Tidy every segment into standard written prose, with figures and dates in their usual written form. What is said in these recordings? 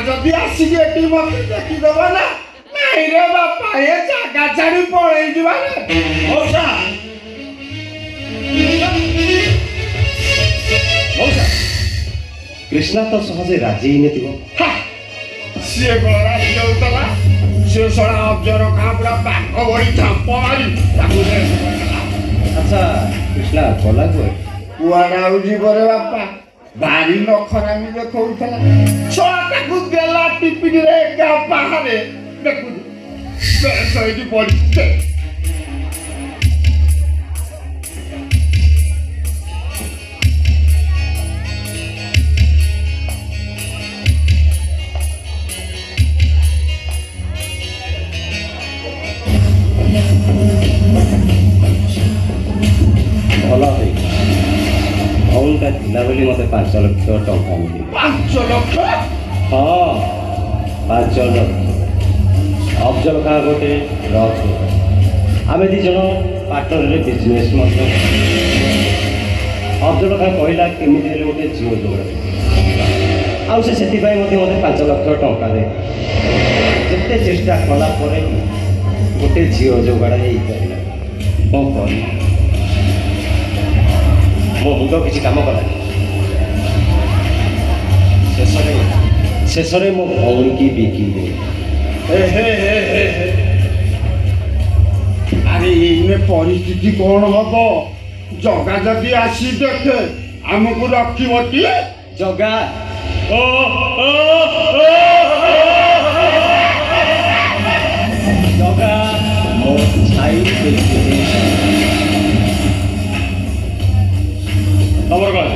जदि आसिक मत देखीदेव ना नहीं रे बापा ये जगह छाड़ी पड़े कृष्णा तो सहजे राजी ही नहीं सी कौन राजी होता सी सड़ा अब्जर का पूरा बाघ बड़ी झाप मारी अच्छा कृष्णा गला कुआड़े बापा भारी नखरामी देखौला छटा को गेला टिपिनी रे का बाहरे देखु बेसैदी पड़ते भला भौनटा थिला बोली मते 5 लाख टंका मिली 5 लाख हाँ 5 लाख अफजल खां गोटे रथ आम दी जन पार्टनर बिजनेस अफजल खां कहला केमी गोटे झील जोड़ा आउ से 5 लाख टंका दे जिते चेष्टा कला गोटे झील जोगाड़ हो पारा कौन मो मुंड किसी काम कला शेष मो भौणी की बिकी अरे ये परिस्थिति कौन हम जगा जदि आसी देखे आमको रखी जगा जगा मो छाई खबर कौन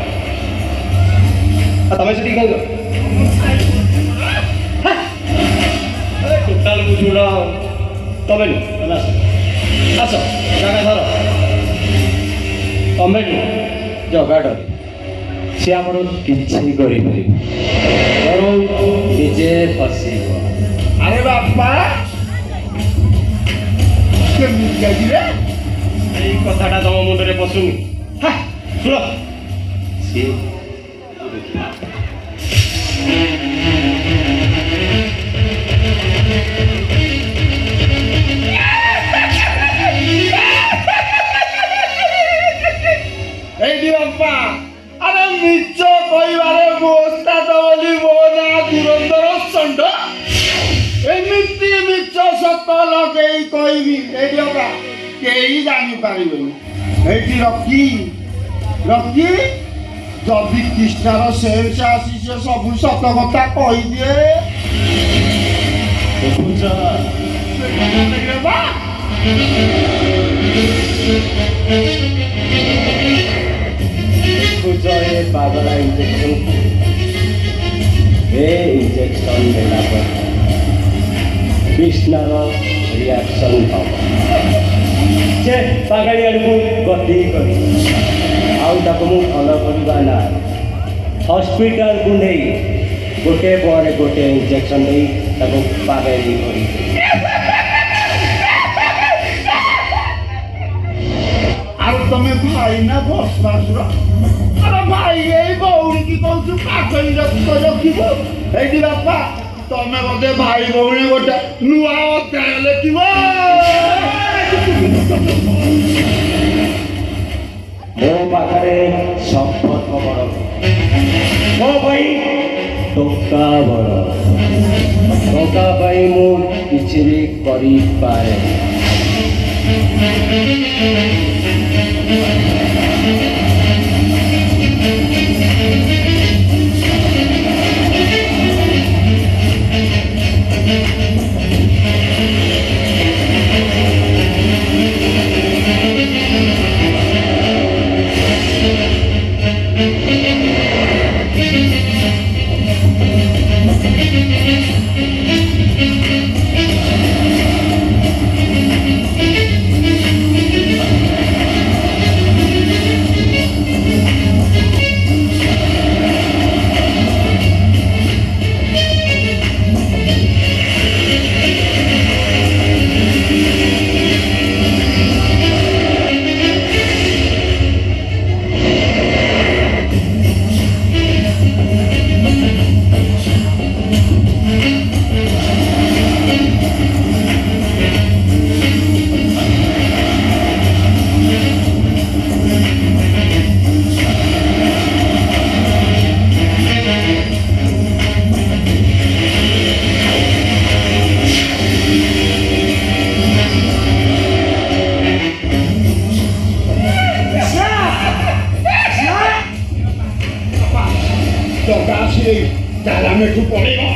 तमें से कह टोटाल बुझुन तमें आस जगह धर तमें जगह डर सी आम किसी निजे फस अरे बापा कथाटा तुम मुंडे पशुनी शुण सी बापा अरे मिच कहबारे मो ओस्ताद बोली मो ना दुरंधर षंड एमती मिच सत लगे कहबी बापा कई जापर रखी रखी जदि कृष्णार से आसी से सब सत कथा कहीदे देखुच ए पागला इंजेक्शन इंजेक्शन देला पर कृष्णार रिएक्शन हम जे पागली आड़ू गति कर भल करवा हॉस्पिटल को नहीं गोटे पर गोटे इंजेक्शन नहीं पागली तमें भाई ना भस्मासुर अरे भाई यही भौणी की कहूँ पाखरी रखी बापा तमें बोधे भाई भौणी गोटे नुआ अध्याय लिख मो पाखे संपर्क बड़ मो भाई टंका बड़ टंका मु किसी भी करे ଜଗା ଆସିଲେ ତାହେଲେ ଆମେ ଏଠୁ ପଳେଇବା।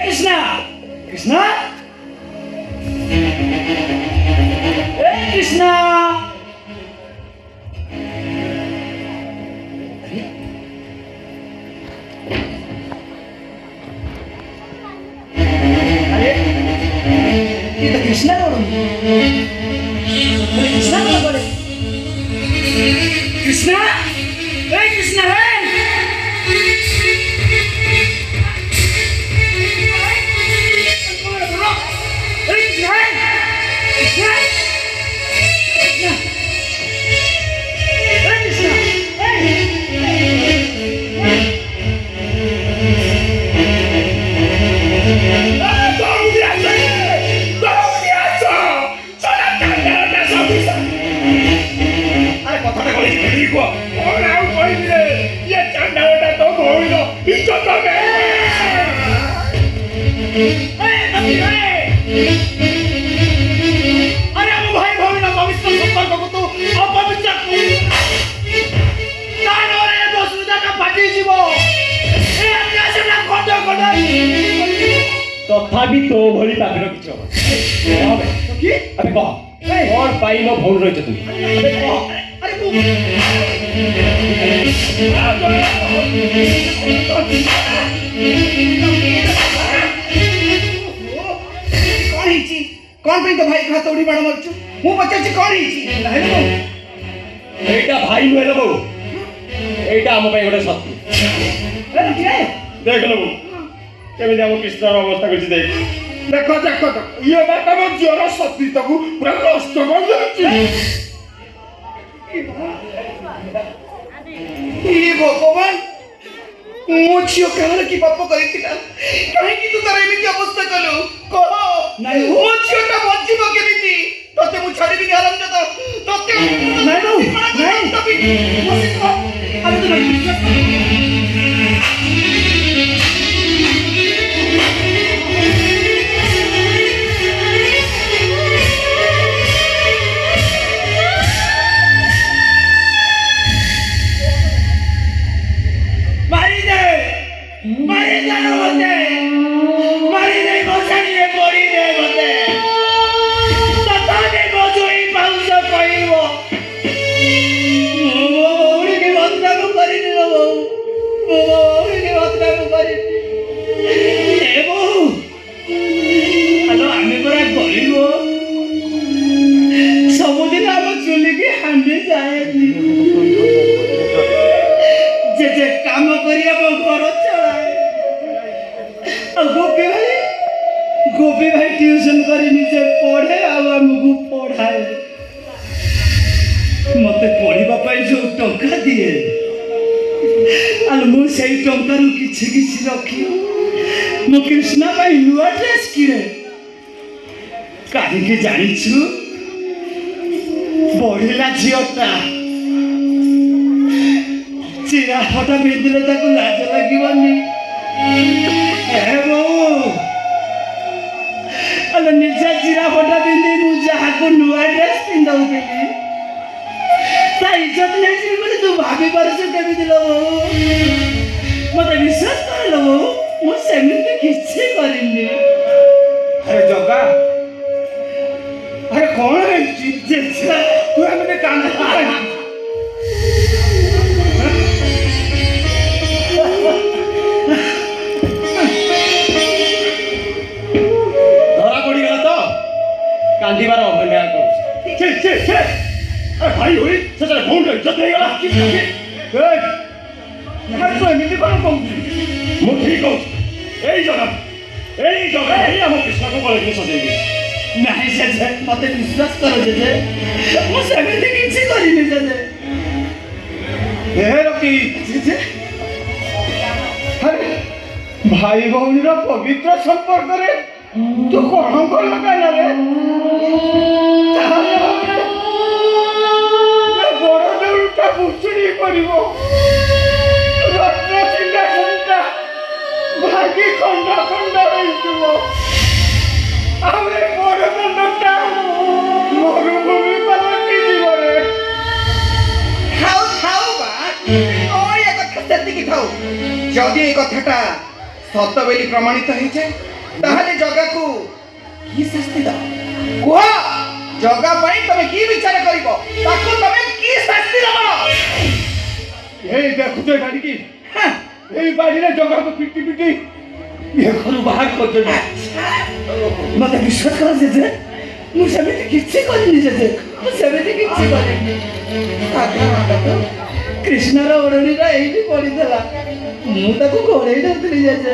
कृष्णा कृष्णा कृष्णा अरे ये तो कृष्णा कृष्णा बोले कृष्णा कृष्णा है अरे हम भाई भौणी ना पवित्र संपर्क को तो अपवित्र तान और ये दोस्ता का पाटी जीवो ए अन्यास ना खंड खंड तथापि तो भली पाखर किछ अब की अबे कह और पाई न भौण रहिछ तुमी अरे कह अरे तू कौन पे तो भाई खा तोड़ी बड़ मरचू मु बच्चा छी कौन हिची नाही नो एटा भाई नुहे लो बहु एटा हम पे गोटे सत्य अरे के देख लो केମିତି ଆମ କୃଷ୍ଣର ଅବସ୍ଥା କରିଛି ଦେଖ ଦେଖ ଦେଖ ଇଏ ବା ତମ ଝିଅର ସତୀତ୍ୱକୁ ପୁରା ନଷ୍ଟ କରିଦେଉଛି। ये भगवान मो झियो कहर की पाप करितिला काहे की तू तार एमिति अवस्था कलो कह नाही मो झियोटा बचिबो केमिति तते मु छाडी भी हराम जता तते नाही नो नाही तबी बसी को अरे तू गोपी भाई ट्यूशन कर निजे पढ़े आमको पढ़ाए मत पढ़ा जो टंका दिए मुझे टंकार किसी किसी रखी मो कृष्णा नुआ ड्रेस किणे कहीं जाचु बढ़ला झीटा चिरा फटा पिंधिले लाज लगे निजा चिरा फटा पिंधि मुझे नुआ ड्रेस पिंधाऊली इज्जत नहीं बोले तू भाभी पार्छ केमी लो मत विश्वास कर लो मुझे किसी करनी अरे जगा अरे कौन है तू हमें कान धरा पड़ी गला तो कांदीबार अभिनय कर भाई हुई सच फोन कर इज्जत नहीं गला तो एमती कौन कहूँ मु ठीक हूँ यही जगह ही हम कृष्ण को कॉलेज में सजेगी नहीं से मत विश्वास करो जे मुझे किसी करनी जे रखी अरे भाई भौणी पवित्र संपर्क रे तू कौन कर लगा रे बड़ देउटा बुचुड़ी पड़ो रत्न सिंहासनटा भागी खंड खंड हो बड़ खंडटा मरुभूमि पलटि जीव रे थाउ जदि ए कथाटा सत बेली प्रमाणित होइछे ताहले जगा को की शास्ति द कुह जगा पई तमे की विचार करिवो ताको तमे की शास्ति दबो এই দেখুছো এখানে কি এই বাড়িরে জগাকে পিটি পিটি ইয়ে ঘরু বাহার করছে না মতে বিশ্বাস করা যে ମୁଁ ସେମିତି କିଛି କରିନି ଜେଜେ ମୁଁ ସେମିତି କିଛି କରିନି କୃଷ୍ଣର ଓଢ଼ଣୀଟା ଏଇଠି ପଡ଼ିଥିଲା ମୁଁ ତାକୁ ଘୋଡ଼େଇ ଦେଉଥିଲି ଜେଜେ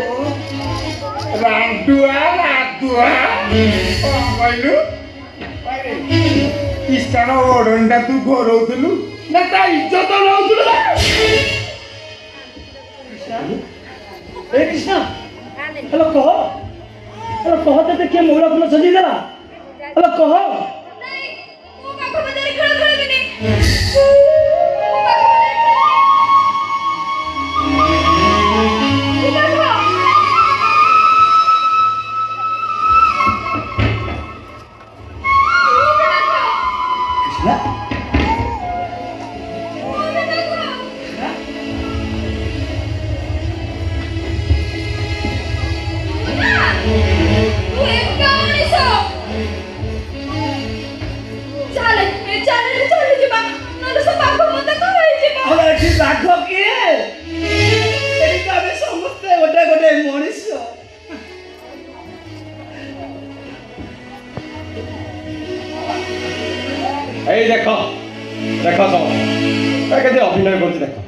ରାନ୍ତୁଆ ରାନ୍ତୁଆ କଣ କହିଲୁ କୃଷ୍ଣର ଓଢ଼ଣୀଟା ତୁ ଘୋରଉଥିଲୁ ନା ତା ଇଜ୍ଜତ ନଉଥିଲୁ ଏ କୃଷ୍ଣ ହ୍ୟାଲୋ କହ ତତେ କିଏ ମଉଳା ଫୁଲ ସଜେଇଦେଲା ହ୍ୟାଲୋ କହ এই দেখো দেখো সব কেতে অভিনয় করছি দেখো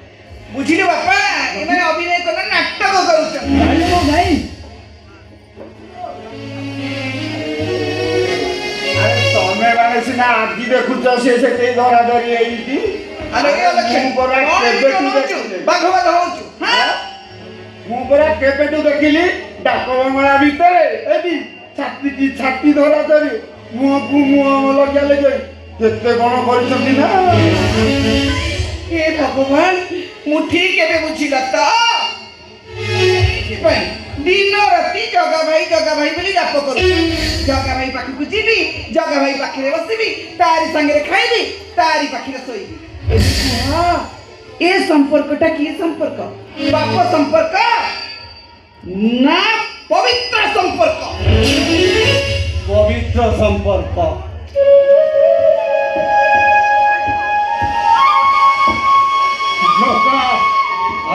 বুঝিলে বাপা এମାନେ ଅଭିନୟ କଲେ ନାଟକ କରୁଛନ୍ତି ମୋ ଭାଇ ଆରେ ତମେ ମାନେ ସିନା ଆଜି ଦେଖୁଛ ସେ ସେଠି ଧରାଧରି ହେଇଛି ଆରେ ଏ ଲକ୍ଷ୍ୟ ମୁଁ ପରା କେବେଠୁ ଦେଖିଲି ବାଘ ହଉଛୁ ହଁ ମୁଁ ପରା କେବେଠୁ ଦେଖିଲି ଡାକ ବଙ୍ଗଳା ଭିତରେ ଏଠି ଛାତି ଧରାଧରି ମୁହଁକୁ ମୁହଁ ଲଗିଆ ଲଗାଇ କେତେ କଣ କରିଛନ୍ତି ନା ଏ ଭଗବାନ ମୁଁ ଠିକ ଏବେ ବୁଝିଲା ତ ଏଇଥିପାଇଁ ଦିନ ରାତି ଜଗା ଭାଇ ବୋଲି ଜାପ କରୁଛି ଜଗା ଭାଇ ପାଖକୁ ଯିବି ଜଗା ଭାଇ ପାଖରେ ବସିବି ତାରି ସାଙ୍ଗରେ ଖାଇବି ତାରି ପାଖରେ ଶୋଇବି ଏ ସମ୍ପର୍କଟା କି ସମ୍ପର୍କ ବାପ ସମ୍ପର୍କ ନା ପବିତ୍ର ସମ୍ପର୍କ পবিত্র সম্পর্ক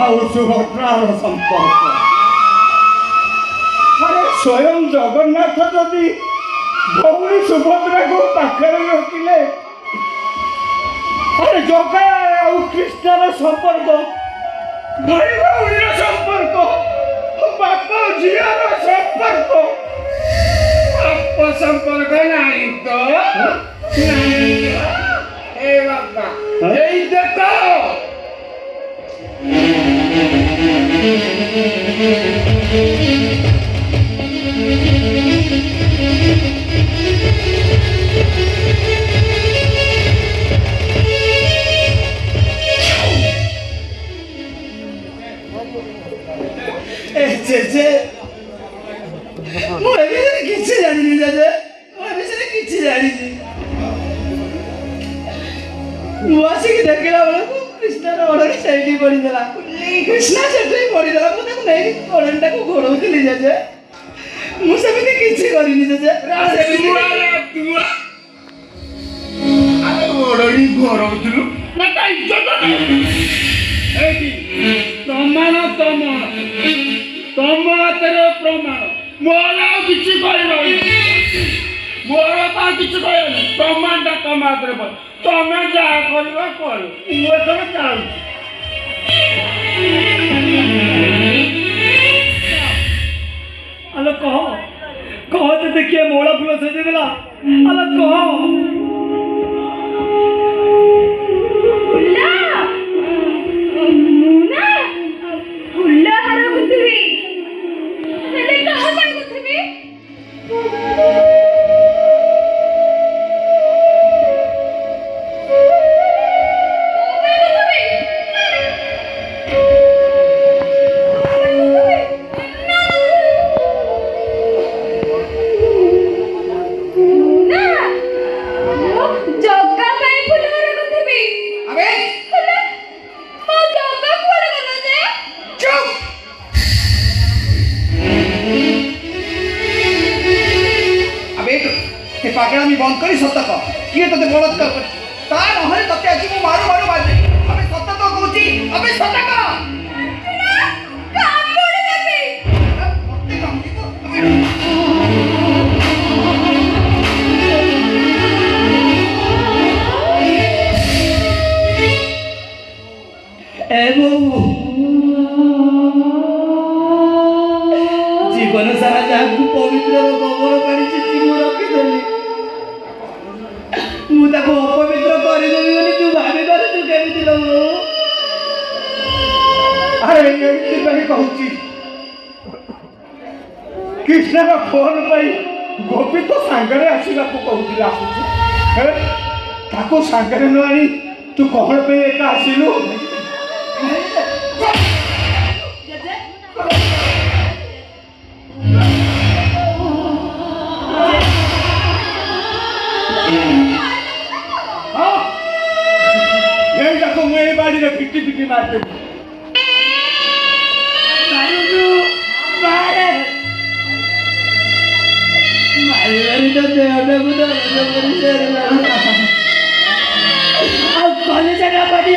ଆଉ ସୁଭଦ୍ରାର ସମ୍ପର୍କ ଆରେ ସ୍ୱୟଂ ଜଗନ୍ନାଥ ଯଦି ଭଉଣୀ ସୁଭଦ୍ରାକୁ ପାଖରେ ରଖିଲେ ଆରେ ଜଗା ଆଉ କୃଷ୍ଣର ସମ୍ପର୍କ ଭାଇ ଭଉଣୀର ସମ୍ପର୍କ ବାପ ଝିଅର ସମ୍ପର୍କ ବାପ ସମ୍ପର୍କ ନାହିଁ ତ ଏ ବାପା ଏଇ ଦେଖ ଜେଜେ ମୁଁ ଏ ବିଷୟରେ କିଛି ଜାଣିନି ଜେଜେ ମୁଁ ଏ ବିଷୟରେ କିଛି ଜାଣିନି ମୁଁ ଆସିକି ଦେଖିଲା ବେଳକୁ କୃଷ୍ଣର ଓଢ଼ଣୀ ସେଇଠି ପଡ଼ିଥିଲା କୃଷ୍ଣ ସେଠି ପଡ଼ିଥିଲା ମୁଁ ତାକୁ ନେଇକି ଓଢ଼ଣୀଟାକୁ ଘୋଡ଼ଉଥିଲି ଜେଜେ ମୁଁ ସେମିତି କିଛି କରିନି ଜେଜେ ଆରେ ଓଢ଼ଣୀ ଘୋରଉଥିଲୁ ନା ତା ଇଜ୍ଜତ ଏଇଠି ପ୍ରମାଣ ତମ ହାତରେ ପ୍ରମାଣ ମୋର ଆଉ କିଛି କହିବନି ମୋର ତ ଆଉ କିଛି କହିବନି ପ୍ରମାଣଟା ତମ ହାତରେ ପଡେ ତମେ ଯାହା କରିବ କର ମୁଁ ଏଥର ଚାହୁଁଛି ଆଲୋ କହ ତତେ କିଏ ମଉଳା ଫୁଲ ସଜେଇଦେଲା ଆଲୋ କହ किए तते बलात्कार कर ता नहले तते आज मु मारू मारू मारदे अबे सत तो कहूची अबे सत का कामुड़ी देबी मते कामुड़ी तो जीवन सारा जहाँ पवित्र गोबर पानी चिची मु रखीदेली मुझे अपवित्र करदेवी बोली तू भाभी पारे तू केमी लोग अरे ये कहूची कृष्ण का फोन पाई गोपी तो सांगरे आसवा कहूला ताको सांगरे न आनी तू कौन पे एका आसिलु मुझे बाड़ी में फिटी फिटी मारते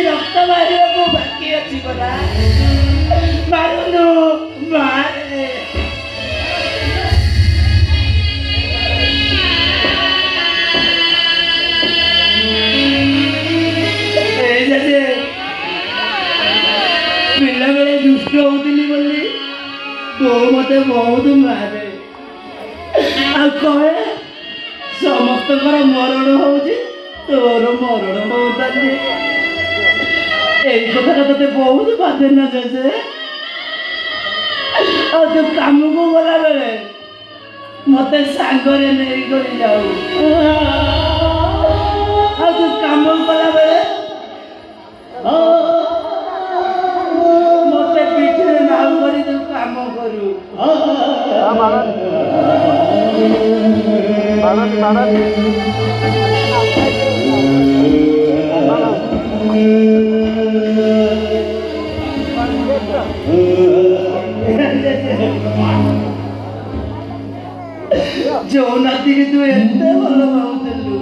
रक्त मारे बाकी अच्छी बना मारू मारे पिला बेले दुष्ट होती बोली तो मत बहुत मारे आ कहे समस्त मरण हो तोर मरण होता এই কথাটা তোতে বহুত বাধে না যে আর তো কামକୁ গলা বেলে মতে সাগরে নেই করে যাও আর তো কাম গলা বেলে মতে পিঠে নাও করে তো কাম করু जो नाती की तू एते भल भावुलु